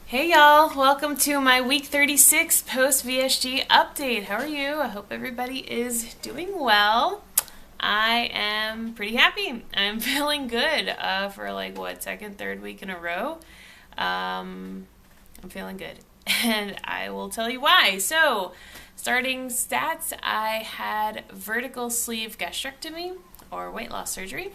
Hey y'all, welcome to my week 36 post VSG update. How are you? I hope everybody is doing well. I am pretty happy. I'm feeling good for second, third week in a row. I'm feeling good. And I will tell you why. So, starting stats, I had vertical sleeve gastrectomy or weight loss surgery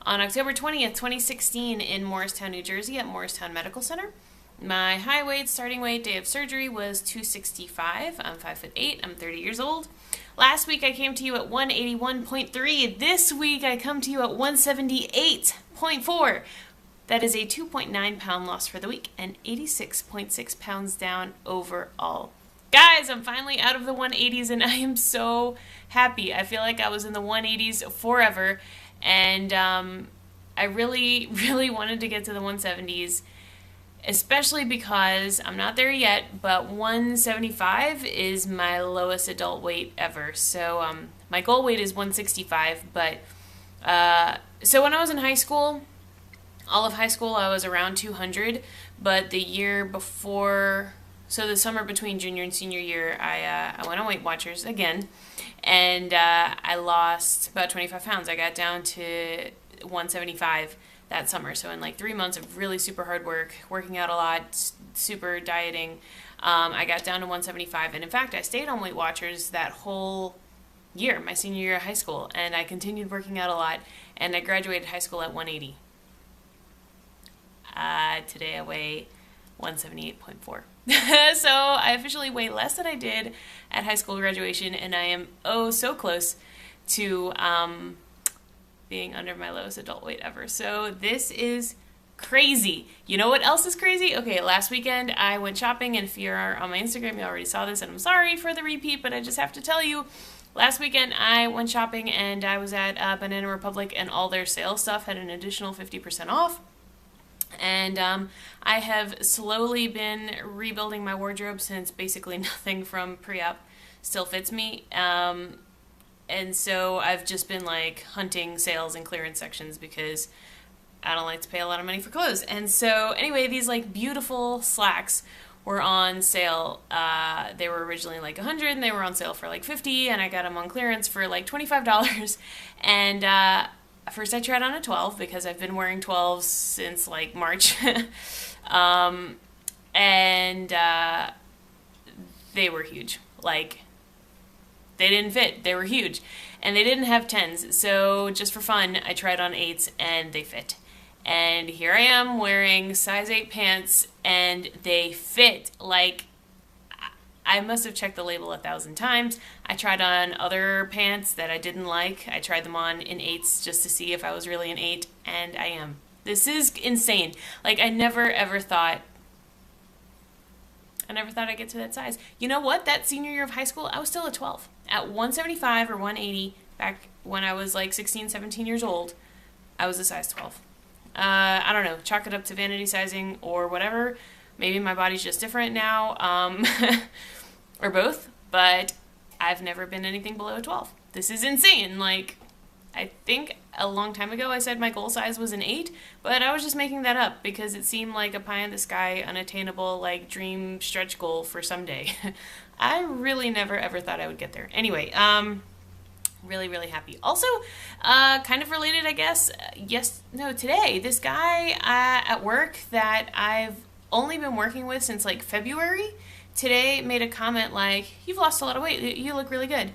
on October 20th, 2016 in Morristown, New Jersey at Morristown Medical Center. My high weight, starting weight, day of surgery was 265. I'm 5'8". I'm 30 years old. Last week I came to you at 181.3. This week I come to you at 178.4. That is a 2.9 pound loss for the week and 86.6 pounds down overall. Guys, I'm finally out of the 180s and I am so happy. I feel like I was in the 180s forever, and I really, really wanted to get to the 170s, especially because I'm not there yet, but 175 is my lowest adult weight ever. So my goal weight is 165, but so when I was in high school, all of high school, I was around 200, but the year before, so the summer between junior and senior year, I went on Weight Watchers again, and I lost about 25 pounds. I got down to 175 that summer. So in like 3 months of really super hard work, working out a lot, super dieting, I got down to 175. And in fact, I stayed on Weight Watchers that whole year, my senior year of high school, and I continued working out a lot, and I graduated high school at 180. Today I weigh 178.4. So I officially weigh less than I did at high school graduation, and I am oh so close to being under my lowest adult weight ever. So this is crazy. You know what else is crazy? Okay, last weekend I went shopping, and if you're on my Instagram, you already saw this, and I'm sorry for the repeat, but I just have to tell you. Last weekend I went shopping, and I was at Banana Republic, and all their sale stuff had an additional 50% off. And I have slowly been rebuilding my wardrobe since basically nothing from pre-op still fits me. And so I've just been like hunting sales and clearance sections because I don't like to pay a lot of money for clothes. And so anyway, these like beautiful slacks were on sale. They were originally like 100 and they were on sale for like 50, and I got them on clearance for like $25. And first I tried on a 12 because I've been wearing 12s since like March. And they were huge. Like, they didn't fit. They were huge. And they didn't have 10s. So just for fun, I tried on 8s and they fit. And here I am wearing size 8 pants and they fit. Like, I must have checked the label 1,000 times. I tried on other pants that I didn't like. I tried them on in 8s just to see if I was really an 8, and I am. This is insane. Like, I never ever thought I'd get to that size. You know what? That senior year of high school, I was still a 12. At 175 or 180, back when I was like 16, 17 years old, I was a size 12. I don't know, chalk it up to vanity sizing or whatever. Maybe my body's just different now, or both, but I've never been anything below a 12. This is insane. Like, I think a long time ago I said my goal size was an 8, but I was just making that up because it seemed like a pie in the sky, unattainable, like dream stretch goal for someday. I really never ever thought I would get there. Anyway, really, really happy. Also, kind of related, I guess, today, this guy at work that I've only been working with since like February, today made a comment like, "You've lost a lot of weight, you look really good."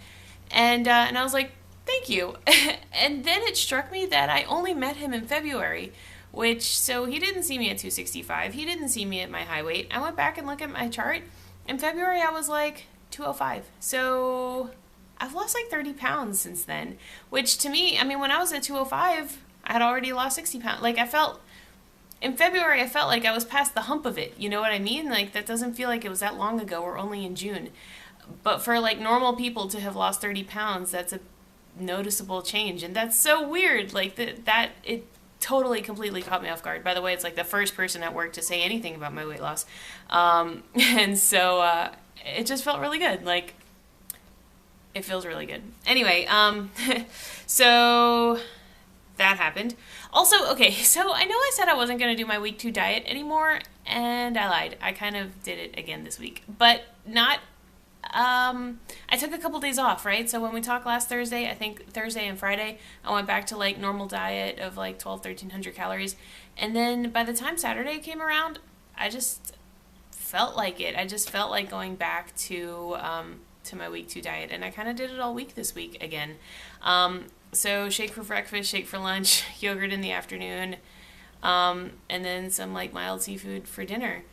And I was like, "Thank you." And then it struck me that I only met him in February, so he didn't see me at 265, he didn't see me at my high weight. I went back and looked at my chart. In February I was like 205, so I've lost like 30 pounds since then, which to me, I mean, when I was at 205, I had already lost 60 pounds. Like, in February, I felt like I was past the hump of it. You know what I mean? Like, that doesn't feel like it was that long ago. We're only in June. But for, like, normal people to have lost 30 pounds, that's a noticeable change. And that's so weird. Like, it totally, completely caught me off guard. By the way, it's like the first person at work to say anything about my weight loss. And so it just felt really good. Like, it feels really good. Anyway, so that happened. Also, okay, so I know I said I wasn't going to do my week 2 diet anymore, and I lied. I kind of did it again this week, but not. I took a couple days off, right? So when we talked last Thursday, I think Thursday and Friday, I went back to like normal diet of like 1,300 calories. And then by the time Saturday came around, I just felt like it. I just felt like going back to my week 2 diet, and I kind of did it all week this week again. So shake for breakfast, shake for lunch, yogurt in the afternoon, and then some like mild seafood for dinner.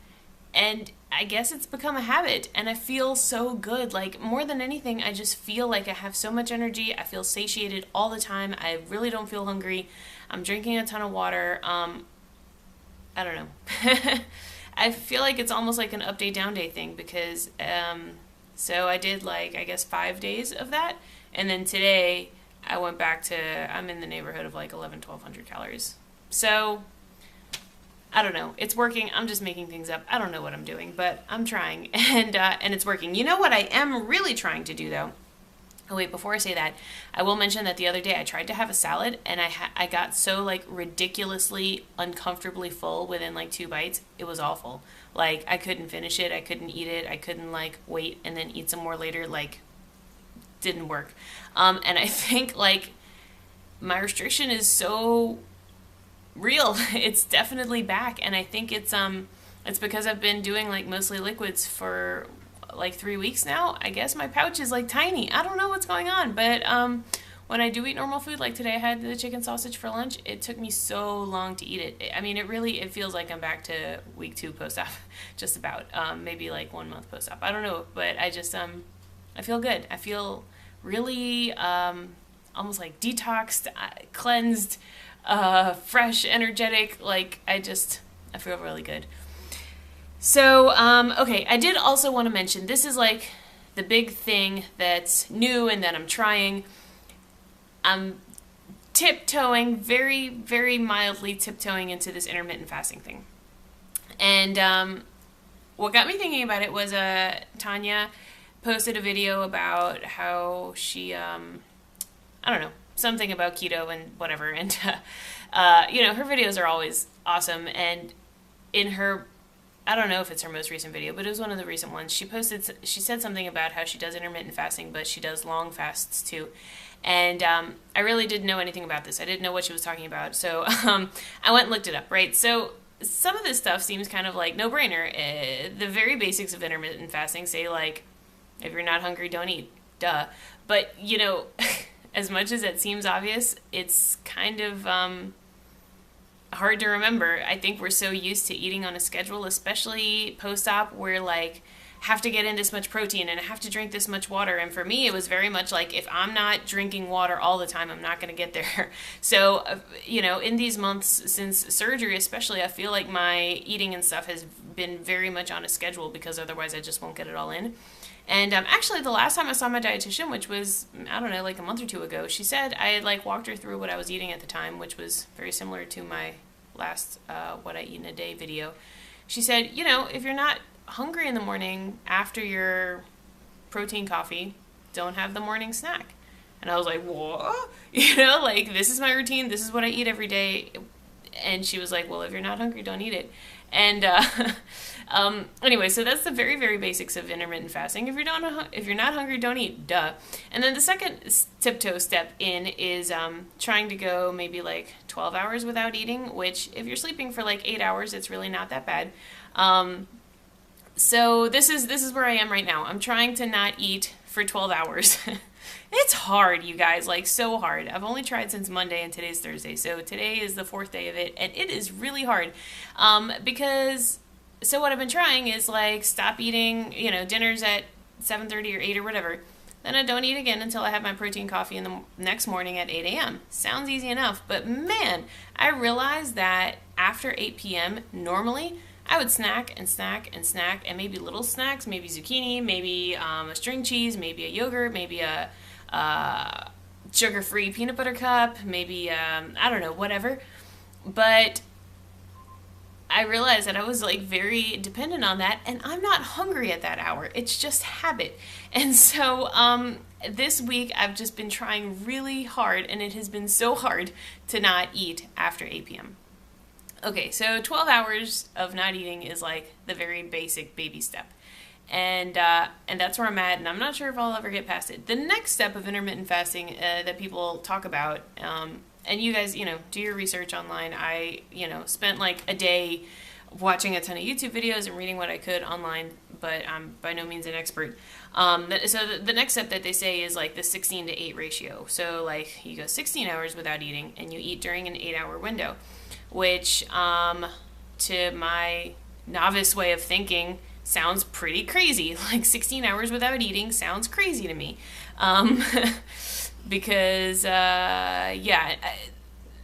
And I guess it's become a habit, and I feel so good. Like, more than anything, I just feel like I have so much energy. I feel satiated all the time. I really don't feel hungry. I'm drinking a ton of water. I don't know. I feel like it's almost like an up day, down day thing because, so I did like, I guess 5 days of that. And then today I went back to, I'm in the neighborhood of like 1,100 calories. So I don't know. It's working. I'm just making things up. I don't know what I'm doing, but I'm trying, and it's working. You know what I am really trying to do though? Oh wait, before I say that, I will mention that the other day I tried to have a salad, and I got so like ridiculously uncomfortably full within like 2 bites. It was awful. Like, I couldn't finish it. I couldn't eat it. I couldn't like wait and then eat some more later. Like, didn't work. And I think like my restriction is so real. It's definitely back, and I think it's because I've been doing like mostly liquids for like 3 weeks now. I guess my pouch is like tiny. I don't know what's going on, but when I do eat normal food, like today I had the chicken sausage for lunch, it took me so long to eat it. I mean, it feels like I'm back to week 2 post-op, just about. Maybe like 1 month post-op. I don't know, but I just I feel good. I feel really almost like detoxed, cleansed, fresh, energetic. Like, I feel really good. So, okay, I did also want to mention, this is like the big thing that's new and that I'm trying. I'm tiptoeing, very, very mildly tiptoeing into this intermittent fasting thing. And what got me thinking about it was Tanya posted a video about how she, I don't know, something about keto and whatever. And, you know, her videos are always awesome. And in her, I don't know if it's her most recent video, but it was one of the recent ones. She said something about how she does intermittent fasting, but she does long fasts too. And I really didn't know anything about this. I didn't know what she was talking about. So I went and looked it up, right? So some of this stuff seems kind of like no-brainer. The very basics of intermittent fasting say, like, if you're not hungry, don't eat. Duh. But, you know, as much as it seems obvious, it's kind of hard to remember. I think we're so used to eating on a schedule, especially post-op, where like have to get in this much protein and I have to drink this much water. And for me, it was very much like, if I'm not drinking water all the time, I'm not going to get there. So, you know, in these months since surgery especially, I feel like my eating and stuff has been very much on a schedule, because otherwise I just won't get it all in. And actually, the last time I saw my dietitian, which was, I don't know, like a month or 2 ago, she said, I had like walked her through what I was eating at the time, which was very similar to my last what I eat in a day video. She said, you know, if you're not hungry in the morning after your protein coffee, don't have the morning snack. And I was like, what? You know, like, this is my routine. This is what I eat every day. And she was like, well, if you're not hungry, don't eat it. And anyway, so that's the very, very basics of intermittent fasting. If you're not hungry, don't eat. Duh. And then the second tiptoe step in is trying to go maybe like 12 hours without eating, which if you're sleeping for like 8 hours, it's really not that bad. So this is where I am right now. I'm trying to not eat for 12 hours. It's hard, you guys, like so hard. I've only tried since Monday, and today's Thursday. So today is the 4th day of it, and it is really hard. Because, so what I've been trying is like stop eating, you know, dinners at 7:30 or 8 or whatever. Then I don't eat again until I have my protein coffee in the next morning at 8 a.m. Sounds easy enough, but man, I realized that after 8 p.m. normally, I would snack and snack and snack, and maybe little snacks, maybe zucchini, maybe a string cheese, maybe a yogurt, maybe a sugar-free peanut butter cup, maybe, I don't know, whatever. But I realized that I was like very dependent on that, and I'm not hungry at that hour. It's just habit. And so this week I've just been trying really hard, and it has been so hard to not eat after 8 p.m. Okay, so 12 hours of not eating is like the very basic baby step. And that's where I'm at, and I'm not sure if I'll ever get past it. The next step of intermittent fasting that people talk about, and you guys, do your research online. I, spent like a day watching a ton of YouTube videos and reading what I could online, but I'm by no means an expert. So the next step that they say is like the 16 to 8 ratio. So like you go 16 hours without eating, and you eat during an 8-hour window, which to my novice way of thinking sounds pretty crazy. Like 16 hours without eating sounds crazy to me. Because, an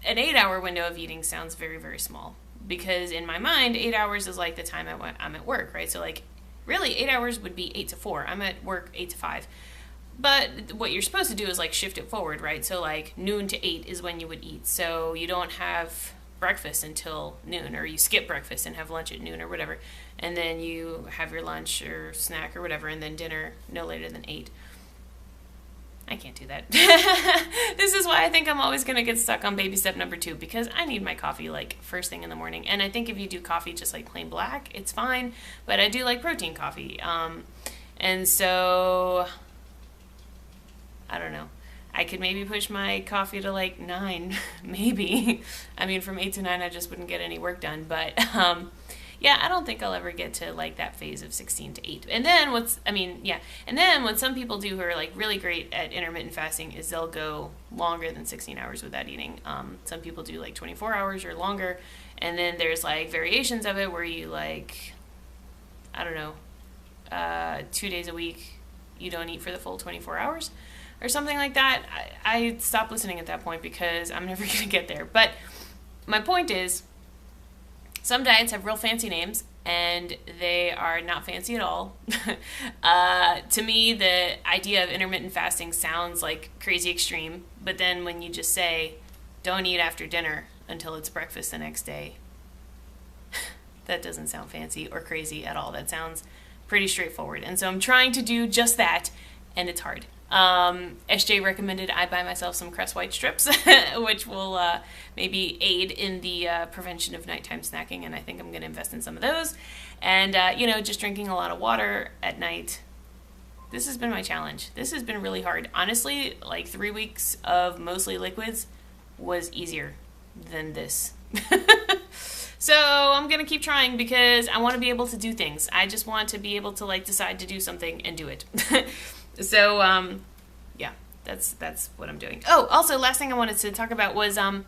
8-hour window of eating sounds very, very small. Because in my mind, 8 hours is like the time I'm at work, right? So like, really, 8 hours would be 8 to 4. I'm at work 8 to 5. But what you're supposed to do is like shift it forward, right? So like noon to 8 is when you would eat. So you don't have breakfast until noon, or you skip breakfast and have lunch at noon or whatever. And then you have your lunch or snack or whatever, and then dinner no later than 8. I can't do that. This is why I think I'm always going to get stuck on baby step number 2, because I need my coffee like first thing in the morning. And I think if you do coffee just like plain black, it's fine. But I do like protein coffee. And so, I don't know. I could maybe push my coffee to like 9, maybe. I mean, from 8 to 9, I just wouldn't get any work done. But yeah, I don't think I'll ever get to like that phase of 16 to 8. And then and then what some people do who are like really great at intermittent fasting is they'll go longer than 16 hours without eating. Some people do like 24 hours or longer. And then there's like variations of it where you like, I don't know, 2 days a week, you don't eat for the full 24 hours or something like that. I stopped listening at that point because I'm never going to get there. But my point is, some diets have real fancy names, and they are not fancy at all. To me, the idea of intermittent fasting sounds like crazy extreme, but then when you just say, don't eat after dinner until it's breakfast the next day, that doesn't sound fancy or crazy at all. That sounds pretty straightforward. And so I'm trying to do just that, and it's hard. SJ recommended I buy myself some Crest White strips, which will maybe aid in the prevention of nighttime snacking, and I think I'm going to invest in some of those. And, just drinking a lot of water at night. This has been my challenge. This has been really hard. Honestly, like 3 weeks of mostly liquids was easier than this. So I'm going to keep trying because I want to be able to do things. I just want to be able to like decide to do something and do it. So, yeah, that's what I'm doing. Oh, also, last thing I wanted to talk about was, have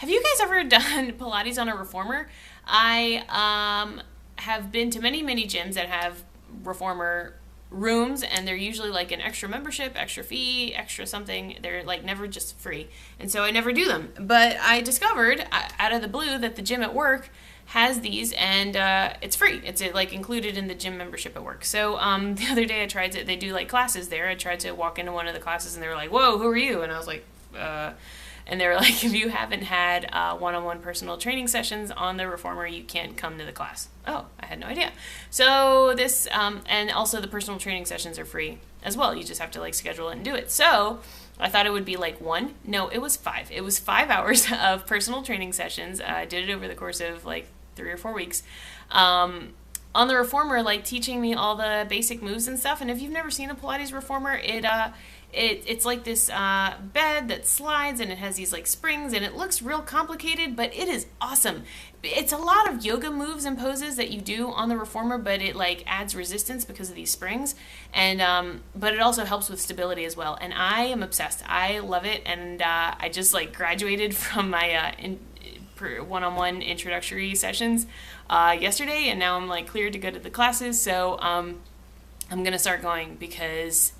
you guys ever done Pilates on a reformer? I have been to many, many gyms that have reformer rooms, and they're usually like an extra membership, extra fee, extra something. They're like never just free. And so I never do them. But I discovered out of the blue that the gym at work has these, and it's free. It's like included in the gym membership at work. So the other day I tried to, they do like classes there. I tried to walk into one of the classes, and they were like, whoa, who are you? And I was like, and they were like, if you haven't had one-on-one personal training sessions on the reformer, you can't come to the class. Oh, I had no idea. So this, and also the personal training sessions are free as well. You just have to like schedule it and do it. So I thought it would be like 1. No, it was 5. It was 5 hours of personal training sessions. I did it over the course of like 3 or 4 weeks. On the reformer, like teaching me all the basic moves and stuff. And if you've never seen a Pilates reformer, it's like this bed that slides, and it has these like springs, and it looks real complicated, but it is awesome. It's a lot of yoga moves and poses that you do on the reformer, but it like adds resistance because of these springs, and but it also helps with stability as well. And I am obsessed. I love it, and I just like graduated from my one-on-one introductory sessions yesterday, and now I'm like cleared to go to the classes. So I'm gonna start going because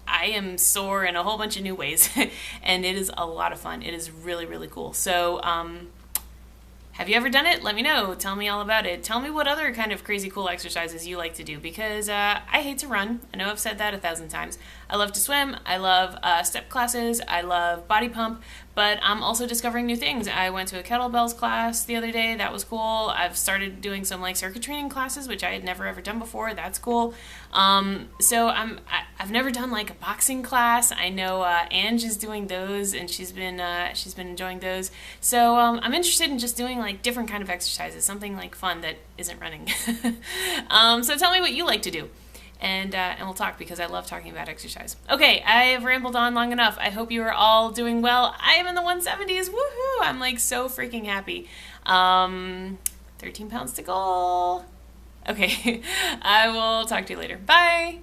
I am sore in a whole bunch of new ways, and it is a lot of fun. It is really, really cool. So have you ever done it? Let me know. Tell me all about it. Tell me what other kind of crazy cool exercises you like to do, because I hate to run. I know I've said that 1,000 times. I love to swim. I love step classes. I love body pump. But I'm also discovering new things. I went to a kettlebells class the other day. That was cool. I've started doing some like circuit training classes, which I had never ever done before. That's cool. So I've never done like a boxing class. I know Ange is doing those, and she's been enjoying those. So I'm interested in just doing like different kind of exercises, something like fun that isn't running. So tell me what you like to do. And we'll talk, because I love talking about exercise. Okay, I've rambled on long enough. I hope you are all doing well. I am in the 170s. Woohoo! I'm like so freaking happy. 13 pounds to goal. Okay, I will talk to you later. Bye!